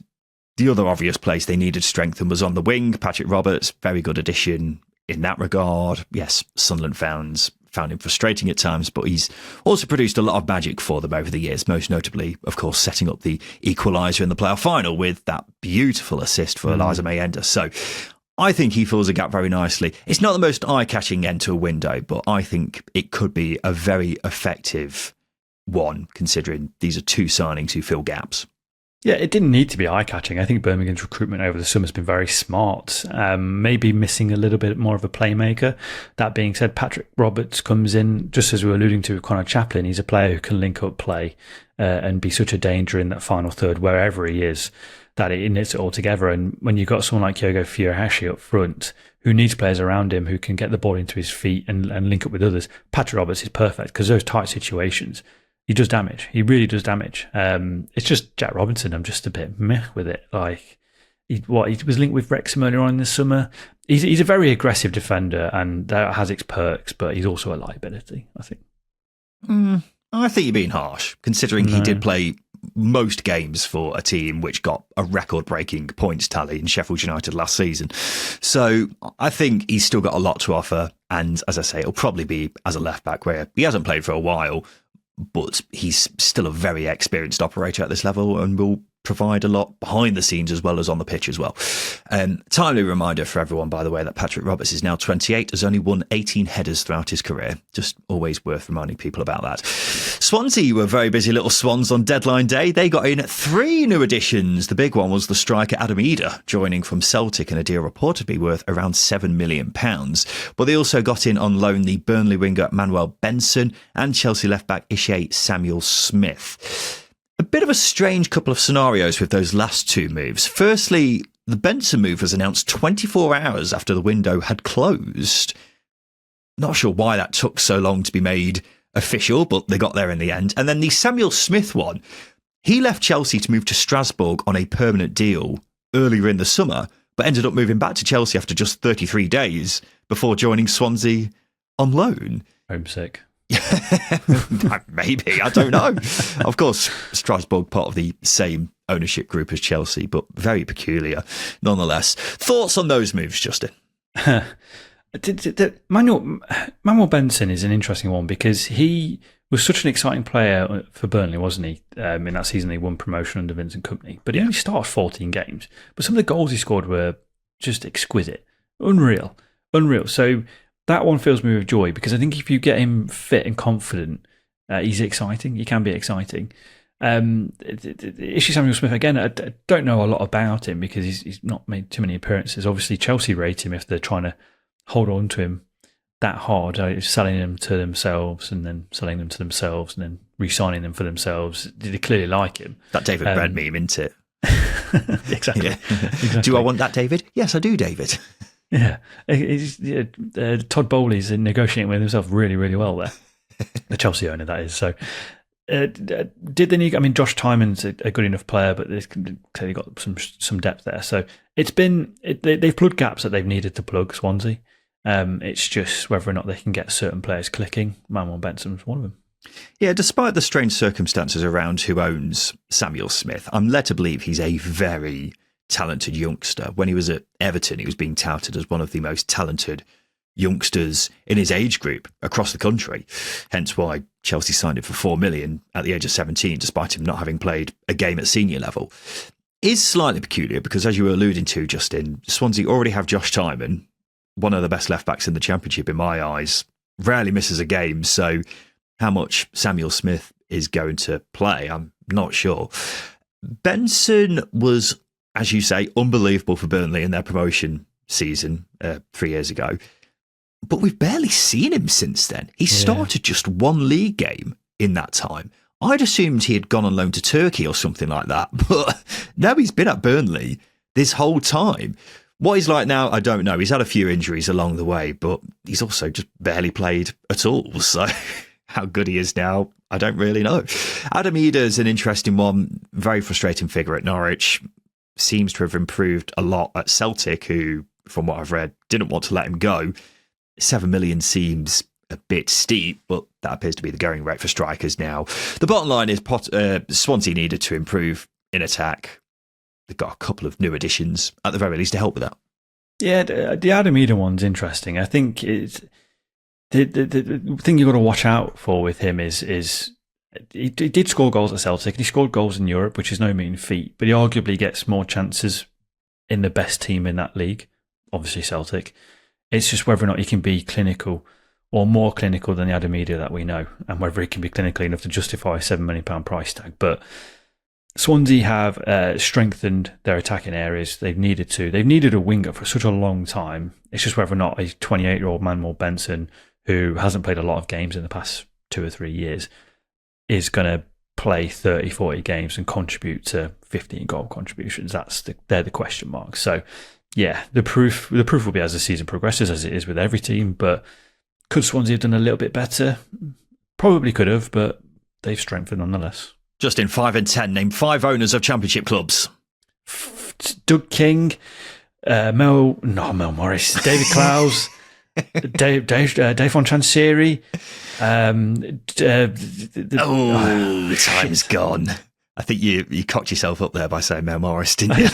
S1: the other obvious place they needed strengthen was on the wing. Patrick Roberts, very good addition in that regard. Yes, Sunderland fans found him frustrating at times, but he's also produced a lot of magic for them over the years, most notably, of course, setting up the equaliser in the playoff final with that beautiful assist for Eliza Mayenda. So I think he fills a gap very nicely. It's not the most eye-catching end to a window, but I think it could be a very effective one, considering these are two signings who fill gaps.
S2: Yeah, it didn't need to be eye-catching. I think Birmingham's recruitment over the summer has been very smart, maybe missing a little bit more of a playmaker. That being said, Patrick Roberts comes in, just as we were alluding to with Conor Chaplin. He's a player who can link up play and be such a danger in that final third, wherever he is, that it knits it all together. And when you've got someone like Kyogo Furuhashi up front, who needs players around him who can get the ball into his feet and link up with others, Patrick Roberts is perfect, because those tight situations, he does damage. He really does damage. It's just Jack Robinson. I'm just a bit meh with it. Like, he was linked with Wrexham earlier on in the summer. He's a very aggressive defender, and that has its perks, but he's also a liability, I think.
S1: I think you're being harsh, considering he did play most games for a team which got a record-breaking points tally in Sheffield United last season. So I think he's still got a lot to offer, and as I say, it'll probably be as a left-back where he hasn't played for a while, but he's still a very experienced operator at this level and will provide a lot behind the scenes as well as on the pitch as well. Timely reminder for everyone, by the way, that Patrick Roberts is now 28, has only won 18 headers throughout his career. Just always worth reminding people about that. Swansea were very busy little swans on deadline day. They got in 3 new additions. The big one was the striker Adam Eder, joining from Celtic in a deal reportedly worth around £7 million. But they also got in on loan the Burnley winger Manuel Benson and Chelsea left-back Ishe Samuel Smith. A bit of a strange couple of scenarios with those last 2 moves. Firstly, the Benson move was announced 24 hours after the window had closed. Not sure why that took so long to be made official, but they got there in the end. And then the Samuel Smith one, he left Chelsea to move to Strasbourg on a permanent deal earlier in the summer, but ended up moving back to Chelsea after just 33 days before joining Swansea on loan.
S2: Homesick.
S1: Maybe, I don't know. Of course, Strasbourg part of the same ownership group as Chelsea, but very peculiar nonetheless. Thoughts on those moves, Justin?
S2: Manuel Benson is an interesting one because he was such an exciting player for Burnley, wasn't he? In that season, they won promotion under Vincent Kompany, but he only started 14 games. But some of the goals he scored were just exquisite, unreal. So that one fills me with joy because I think if you get him fit and confident, he's exciting. He can be exciting. Ishe Samuel Smith, again, I don't know a lot about him because he's not made too many appearances. Obviously, Chelsea rate him if they're trying to hold on to him that hard, selling them to themselves and then selling them to themselves and then re-signing them for themselves. They clearly like him.
S1: That David Brent meme, isn't it?
S2: Exactly.
S1: Yeah.
S2: Exactly.
S1: Do I want that, David? Yes, I do, David.
S2: Yeah. Todd Bowley's negotiating with himself really, really well there. The Chelsea owner, that is. So, did they need? I mean, Josh Tymon's a good enough player, but they've clearly got some depth there. So they've plugged gaps that they've needed to plug. Swansea. It's just whether or not they can get certain players clicking. Manuel Benson's one of them.
S1: Yeah, despite the strange circumstances around who owns Samuel Smith, I'm led to believe he's a very talented youngster. When he was at Everton, he was being touted as one of the most talented youngsters in his age group across the country. Hence why Chelsea signed him for $4 million at the age of 17, despite him not having played a game at senior level. Is slightly peculiar because, as you were alluding to, Justin, Swansea already have Josh Tymon, one of the best left-backs in the Championship in my eyes, rarely misses a game, so how much Samuel Smith is going to play, I'm not sure. Benson was, as you say, unbelievable for Burnley in their promotion season 3 years ago. But we've barely seen him since then. He started just one league game in that time. I'd assumed he had gone on loan to Turkey or something like that. But now he's been at Burnley this whole time. What he's like now, I don't know. He's had a few injuries along the way, but he's also just barely played at all. So how good he is now, I don't really know. Adam Eder's an interesting one. Very frustrating figure at Norwich. Seems to have improved a lot at Celtic, who, from what I've read, didn't want to let him go. 7 million seems a bit steep, but that appears to be the going rate for strikers now. The bottom line is Swansea needed to improve in attack. They've got a couple of new additions, at the very least, to help with that.
S2: Yeah, the Adamida one's interesting. I think it's the thing you've got to watch out for with him is he did score goals at Celtic, and he scored goals in Europe, which is no mean feat, but he arguably gets more chances in the best team in that league, obviously Celtic. It's just whether or not he can be clinical or more clinical than the Adamida that we know, and whether he can be clinical enough to justify a £7 million price tag. But Swansea have strengthened their attacking areas. They've needed to. They've needed a winger for such a long time. It's just whether or not a 28-year-old Manuel Benson, who hasn't played a lot of games in the past 2 or 3 years, is going to play 30, 40 games and contribute to 15 goal contributions. They're the question marks. So, yeah, the proof will be as the season progresses, as it is with every team. But could Swansea have done a little bit better? Probably could have, but they've strengthened nonetheless.
S1: Justin, 5 and 10, name 5 owners of Championship clubs.
S2: Doug King, Mel Morris, David Clowes, Dave Fonchanseri.
S1: The time's gone. I think you cocked yourself up there by saying Mel Morris, didn't you?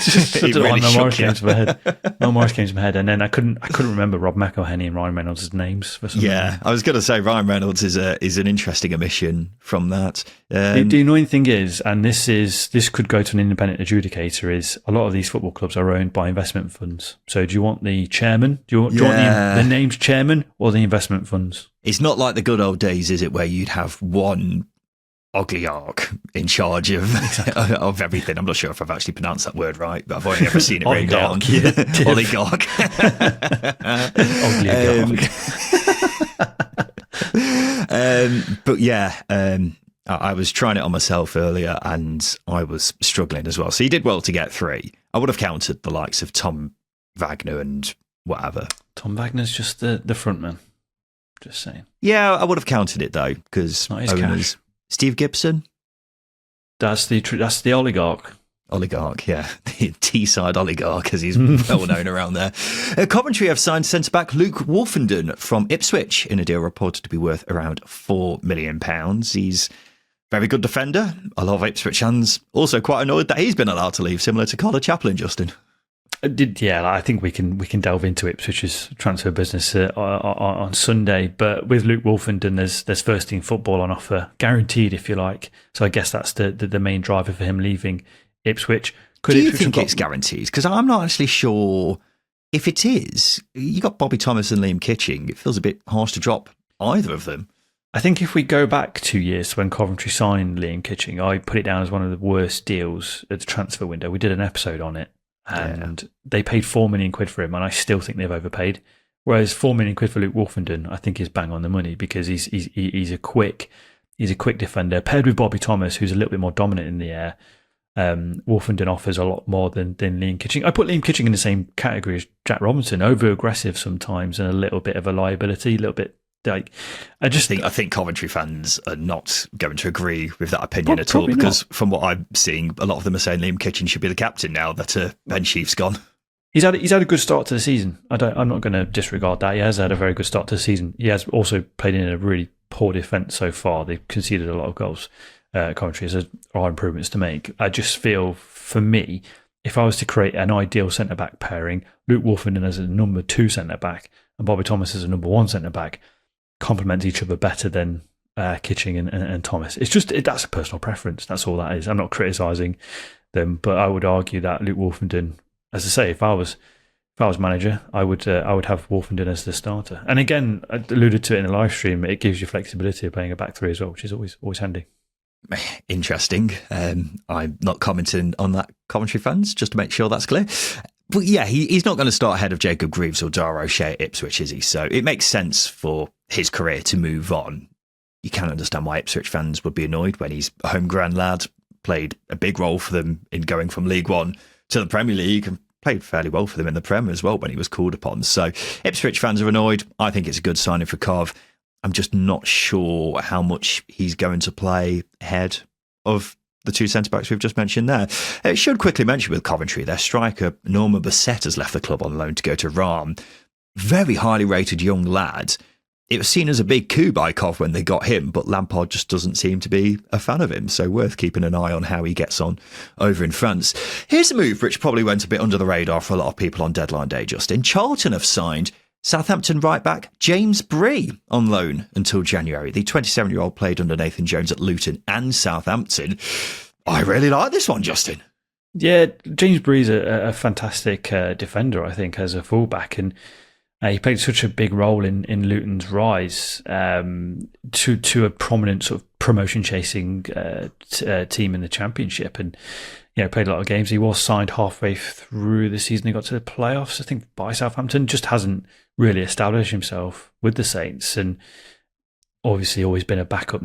S2: Mel Morris came to my head. Mel Morris came to my head, and then I couldn't remember Rob McElhenney and Ryan Reynolds' names for some reason.
S1: I was going to say Ryan Reynolds is an interesting omission from that.
S2: The annoying thing is, and this could go to an independent adjudicator, is a lot of these football clubs are owned by investment funds. So do you want the chairman? Do you want the named chairman or the investment funds?
S1: It's not like the good old days, is it, where you'd have one oligarch in charge of everything. I'm not sure if I've actually pronounced that word right, but I've only ever seen it written down. Oligarch. But yeah, I was trying it on myself earlier and I was struggling as well. So you did well to get 3. I would have counted the likes of Tom Wagner and whatever.
S2: Tom Wagner's just the front man. Just saying.
S1: Yeah, I would have counted it though, because owners. Steve Gibson?
S2: That's the oligarch.
S1: Oligarch, yeah. The Teesside oligarch, as he's well known around there. Coventry have signed centre-back Luke Wolfenden from Ipswich in a deal reported to be worth around £4 million. He's a very good defender. A lot of Ipswich fans also quite annoyed that he's been allowed to leave, similar to Conor Chaplin, Justin.
S2: I think we can delve into Ipswich's transfer business on Sunday. But with Luke Wolfenden, there's first team football on offer, guaranteed if you like. So I guess that's the main driver for him leaving Ipswich.
S1: Do you think it's guaranteed? Because I'm not actually sure if it is. You got Bobby Thomas and Liam Kitching. It feels a bit harsh to drop either of them.
S2: I think if we go back 2 years to when Coventry signed Liam Kitching, I put it down as one of the worst deals at the transfer window. We did an episode on it. And they paid £4 million for him, and I still think they've overpaid. Whereas £4 million for Luke Wolfenden, I think is bang on the money because he's a quick defender paired with Bobby Thomas, who's a little bit more dominant in the air. Wolfenden offers a lot more than Liam Kitching. I put Liam Kitching in the same category as Jack Robinson, over aggressive sometimes and a little bit of a liability, a little bit. I
S1: think Coventry fans are not going to agree with that opinion at all, because from what I'm seeing, a lot of them are saying Liam Kitchen should be the captain now that Ben Sheaf's gone.
S2: He's had a good start to the season. I'm not going to disregard that. He has had a very good start to the season. He has also played in a really poor defence so far. They've conceded a lot of goals. Coventry has improvements to make. I just feel, for me, if I was to create an ideal centre back pairing, Luke Wolfenden as a number 2 centre back and Bobby Thomas as a number 1 centre back, complement each other better than Kitching and Thomas. It's just that's a personal preference. That's all that is. I'm not criticising them, but I would argue that Luke Wolfenden, as I say, if I was manager, I would have Wolfenden as the starter. And again, I alluded to it in the live stream. It gives you flexibility of playing a back 3 as well, which is always handy.
S1: Interesting. I'm not commenting on that, Coventry fans, just to make sure that's clear. But yeah, he's not going to start ahead of Jacob Greaves or Dara O'Shea at Ipswich, is he? So it makes sense for his career to move on. You can understand why Ipswich fans would be annoyed when he's a homegrown lad, played a big role for them in going from League One to the Premier League, and played fairly well for them in the Premier as well when he was called upon. So Ipswich fans are annoyed. I think it's a good signing for Cov. I'm just not sure how much he's going to play ahead of the 2 centre-backs we've just mentioned there. It should quickly mention with Coventry, their striker Norman Bassett has left the club on loan to go to Ram. very highly rated young lad. It was seen as a big coup by Cov when they got him, but Lampard just doesn't seem to be a fan of him, so worth keeping an eye on how he gets on over in France. Here's a move which probably went a bit under the radar for a lot of people on deadline day, Justin. Charlton have signed Southampton right-back James Bree on loan until January. The 27-year-old played under Nathan Jones at Luton and Southampton. I really like this one, Justin.
S2: Yeah, James Bree's a fantastic defender, I think, as a fullback, and he played such a big role in Luton's rise to a prominent sort of promotion-chasing team in the Championship, and played a lot of games. He was signed halfway through the season. He got to the playoffs, I think, by Southampton. Just hasn't really established himself with the Saints, and obviously always been a backup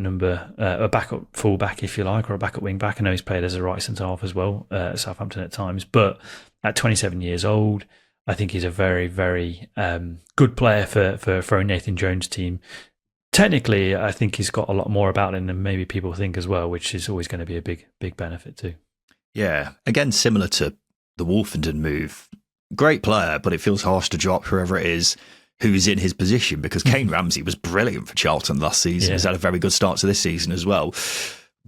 S2: fullback, if you like, or a backup wing back. I know he's played as a right centre half as well at Southampton at times, but at 27 years old, I think he's a very, very good player for a Nathan Jones team. Technically, I think he's got a lot more about him than maybe people think as well, which is always going to be a big benefit too.
S1: Yeah, again, similar to the Wolfenden move. Great player, but it feels harsh to drop whoever it is who's in his position, because Kane Ramsey was brilliant for Charlton last season. He's had a very good start to this season as well.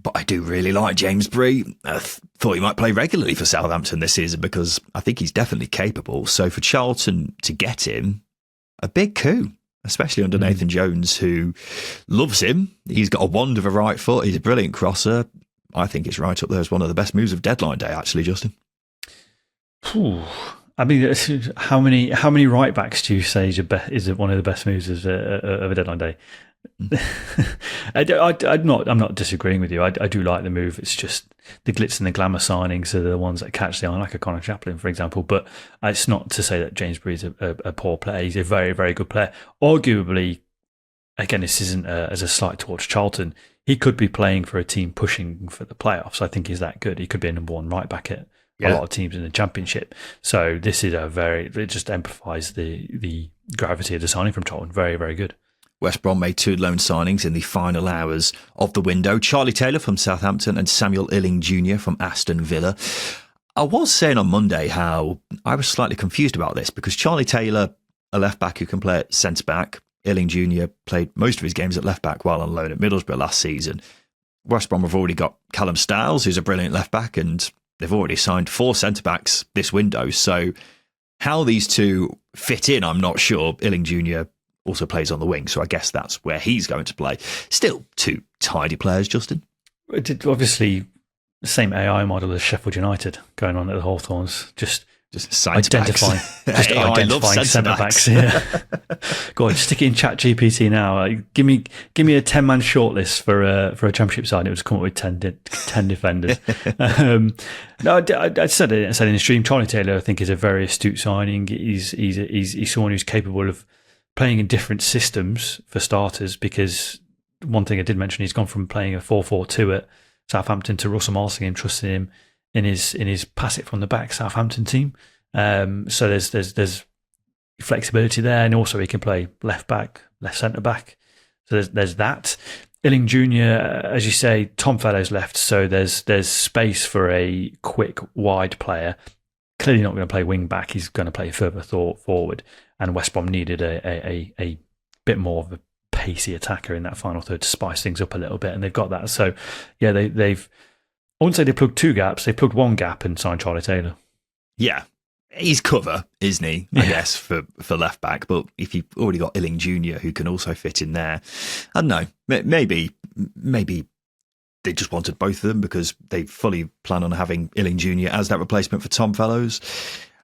S1: But I do really like James Bree. I thought he might play regularly for Southampton this season because I think he's definitely capable. So for Charlton to get him, a big coup, especially under Nathan Jones, who loves him. He's got a wand of a right foot. He's a brilliant crosser. I think it's right up there as one of the best moves of deadline day, actually, Justin.
S2: I mean, how many right backs do you say is one of the best moves of a deadline day? I'm not disagreeing with you. I do like the move. It's just the glitz and the glamour signings are the ones that catch the eye, like a Conor Chaplin, for example. But it's not to say that James Bree is a poor player. He's a very, very good player. Arguably, again, this isn't as a slight towards Charlton. He could be playing for a team pushing for the playoffs. I think he's that good. He could be a number one right back at a lot of teams in the Championship. So this is it just amplifies the gravity of the signing from Charlton. Very, very good.
S1: West Brom made 2 loan signings in the final hours of the window. Charlie Taylor from Southampton and Samuel Illing Jr. from Aston Villa. I was saying on Monday how I was slightly confused about this because Charlie Taylor, a left-back who can play at centre-back, Illing Jr. played most of his games at left-back while on loan at Middlesbrough last season. West Brom have already got Callum Styles, who's a brilliant left-back, and they've already signed 4 centre-backs this window. So how these two fit in, I'm not sure. Illing Jr. also plays on the wing, so I guess that's where he's going to play. Still 2 tidy players, Justin.
S2: Obviously, the same AI model as Sheffield United going on at the Hawthorns. Just identifying centre-backs. Yeah. Go on, stick it in ChatGPT now. Give me a 10-man shortlist for a Championship side. It would come up with 10 defenders. No, I said it in the stream. Charlie Taylor, I think, is a very astute signing. He's someone who's capable of playing in different systems for starters, because one thing I did mention, he's gone from playing a 4-4-2 at Southampton to Russell Marsingham trusting him in his pass it from the back Southampton team. So there's flexibility there, and also he can play left back, left centre back. So there's that. Illing Jr., as you say, Tom Fellow's left, so there's space for a quick wide player. Clearly not going to play wing back. He's going to play further forward. And West Brom needed a bit more of a pacey attacker in that final third to spice things up a little bit, and they've got that. So yeah, they've. I wouldn't say they plugged 2 gaps. They plugged 1 gap and signed Charlie Taylor. Yeah.
S1: He's cover, isn't he? I guess, for left back. But if you've already got Illing Jr., who can also fit in there, I don't know. Maybe they just wanted both of them because they fully plan on having Illing Jr. as that replacement for Tom Fellows.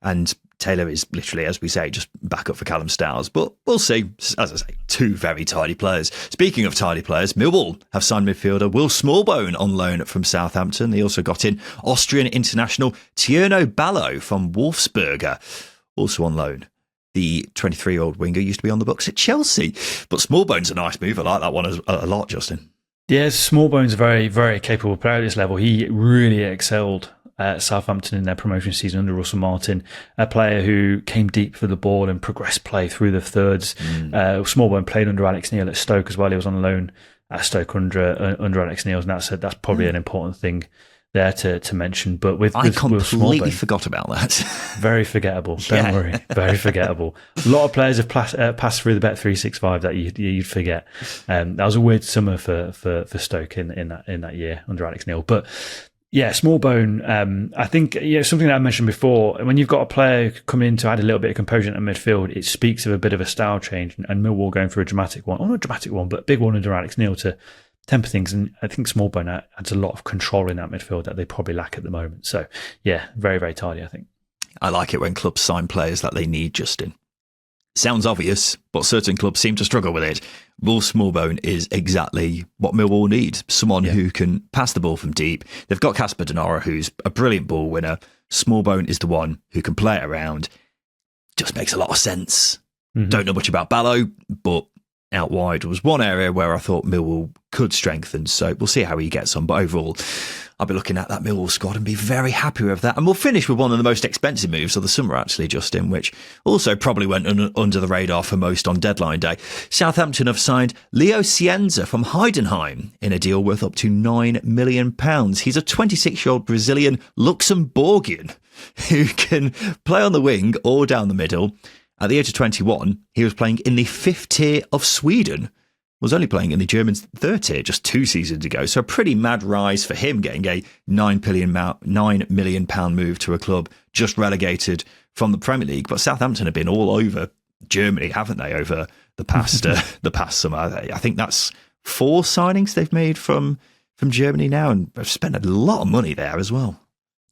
S1: And Taylor is literally, as we say, just back up for Callum Styles. But we'll see. As I say, 2 very tidy players. Speaking of tidy players, Millwall have signed midfielder Will Smallbone on loan from Southampton. They also got in Austrian international Tierno Ballo from Wolfsberger, also on loan. The 23-year-old winger used to be on the books at Chelsea. But Smallbone's a nice move. I like that one a lot, Justin.
S2: Yeah, Smallbone's a very, very capable player at this level. He really excelled at Southampton in their promotion season under Russell Martin, a player who came deep for the ball and progressed play through the thirds. Smallbone played under Alex Neil at Stoke as well. He was on loan at Stoke under Alex Neil, and that's probably an important thing there to mention. But with
S1: I
S2: Will
S1: completely
S2: Smallbone,
S1: forgot about that.
S2: very forgettable. Don't worry, very forgettable. A lot of players have passed through the Bet365 that you'd forget. That was a weird summer for Stoke in that year under Alex Neil. But yeah, Smallbone. I think something that I mentioned before. When you've got a player coming in to add a little bit of composure in midfield, it speaks of a bit of a style change. And Millwall going for a dramatic one, or not a dramatic one, but a big one under Alex Neil to temper things. And I think Smallbone adds a lot of control in that midfield that they probably lack at the moment. So yeah, very, very tidy, I think.
S1: I like it when clubs sign players that they need, Justin. Sounds obvious, but certain clubs seem to struggle with it. Will Smallbone is exactly what Millwall need. Someone who can pass the ball from deep. They've got Casper Denara, who's a brilliant ball winner. Smallbone is the one who can play it around. Just makes a lot of sense. Mm-hmm. Don't know much about Ballo, but out wide was one area where I thought Millwall could strengthen. So we'll see how he gets on. But overall, I'll be looking at that Millwall squad and be very happy with that. And we'll finish with one of the most expensive moves of the summer, actually, Justin, which also probably went under the radar for most on deadline day. Southampton have signed Leo Scienza from Heidenheim in a deal worth up to £9 million. He's a 26-year-old Brazilian Luxembourgian who can play on the wing or down the middle. At the age of 21, he was playing in the 5th tier of Sweden. Was only playing in the German 3rd tier just 2 seasons ago. So a pretty mad rise for him, getting a £9 million move to a club just relegated from the Premier League. But Southampton have been all over Germany, haven't they, over the past summer? I think that's 4 signings they've made from Germany now, and have spent a lot of money there as well.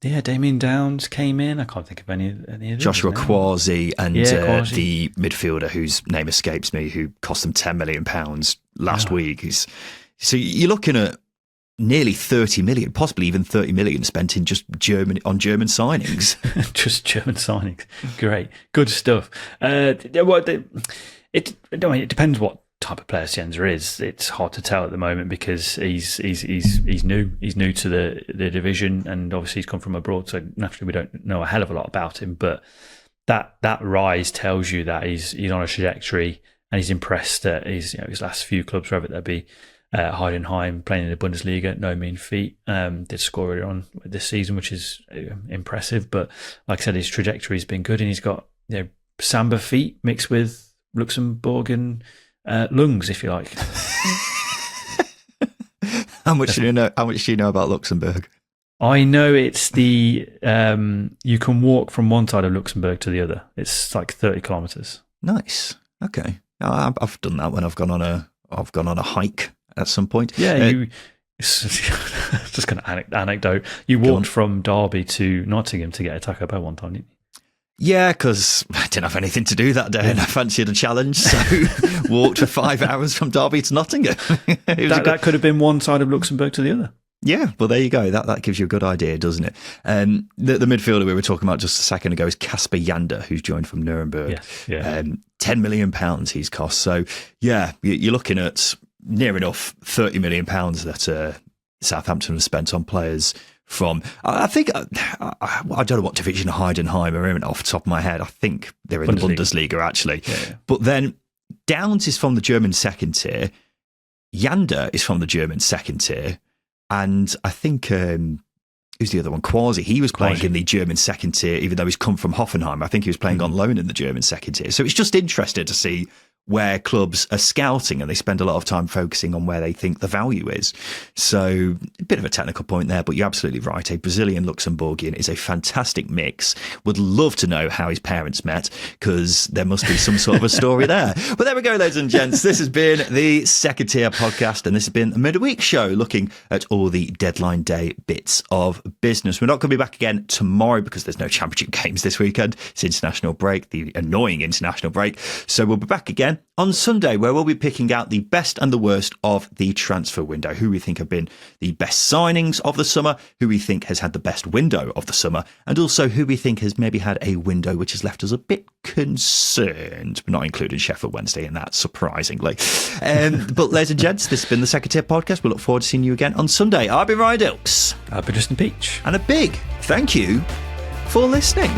S2: Yeah, Damien Downs came in. I can't think of any of them.
S1: Joshua Kwasi and the midfielder whose name escapes me, who cost them £10 million last week. So you're looking at nearly 30 million, possibly even 30 million spent in just German signings.
S2: Just German signings. Great. Good stuff. It depends what type of player Scienza is. It's hard to tell at the moment because he's new. He's new to the division, and obviously he's come from abroad, so naturally we don't know a hell of a lot about him. But that rise tells you that he's on a trajectory, and he's impressed at his last few clubs, whether that be Heidenheim, playing in the Bundesliga, no mean feat. Did score earlier on this season, which is impressive. But like I said, his trajectory has been good, and he's got Samba feet mixed with Luxembourgian lungs, if you like.
S1: How much do you know about Luxembourg?
S2: I know it's the you can walk from one side of Luxembourg to the other. It's like 30 kilometers.
S1: Nice. Okay, I've done that when I've gone on a hike at some point.
S2: Yeah, just kind of anecdote. You walked from Derby to Nottingham to get a Taco Bell one time, didn't you?
S1: Yeah, because I didn't have anything to do that day and I fancied a challenge, so walked for 5 hours from Derby to Nottingham.
S2: That could have been one side of Luxembourg to the other. Yeah,
S1: well, there you go. That gives you a good idea, doesn't it? The midfielder we were talking about just a second ago is Casper Yander, who's joined from Nuremberg.
S2: Yeah.
S1: £10 million he's cost. So, yeah, you're looking at near enough £30 million that Southampton have spent on players from. I think, I don't know what division Heidenheim are in off the top of my head. I think they're in the Bundesliga, actually. Yeah. But then Downs is from the German 2nd tier. Yander is from the German 2nd tier. And I think, who's the other one? Kwasi. He was playing in the German 2nd tier, even though he's come from Hoffenheim. I think he was playing on loan in the German 2nd tier. So it's just interesting to see where clubs are scouting, and they spend a lot of time focusing on where they think the value is. So a bit of a technical point there, but you're absolutely right. A Brazilian Luxembourgian is a fantastic mix. Would love to know how his parents met, because there must be some sort of a story there. But there we go, ladies and gents. This has been the Second Tier podcast, and this has been a midweek show looking at all the deadline day bits of business. We're not going to be back again tomorrow because there's no championship games this weekend. It's international break, the annoying international break. So we'll be back again on Sunday, where we'll be picking out the best and the worst of the transfer window, who we think have been the best signings of the summer, who we think has had the best window of the summer, and also who we think has maybe had a window which has left us a bit concerned, but not including Sheffield Wednesday in that, surprisingly. But ladies and gents, this has been the Second Tier podcast. We look forward to seeing you again on Sunday. I've been Ryan Dilks.
S2: I've been Justin Peach.
S1: And a big thank you for listening.